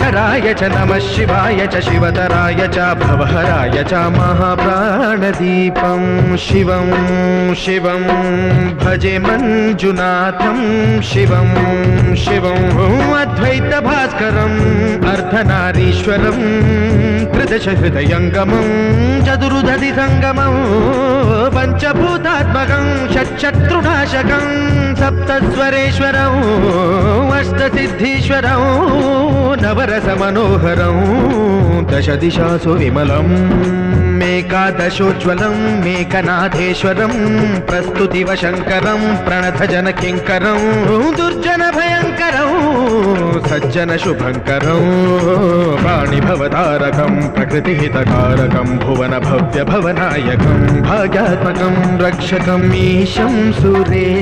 शङ्कराय च नमः शिवाय च शिवतराय च भवहराय च महाप्राणदीपं शिवं शिवं भजे मञ्जुनाथं शिवं शिवं अद्वैतभास्करम् अर्धनारीश्वरं त्रिदशहृदयङ्गमं चतुर्दधिसङ्गमं पञ्चभूतात्मकं षट्शत्रुनाशकं सप्तस्वरेश्वरं अष्टसिद्धीश्वरं नवरसमनोहरं दशदिशासु विमलं मेकादशोज्ज्वलं मेकनाथेश्वरं प्रस्तुतिव शङ्करं प्रणतजनकिङ्करं दुर्जनभयङ्करं सज्जनशुभङ्करं वाणिभवतारकं प्रकृतिहितकारकं भुवनभव्यभवनायकं भाग्यात्मकं रक्षकम् ईशं सुरेश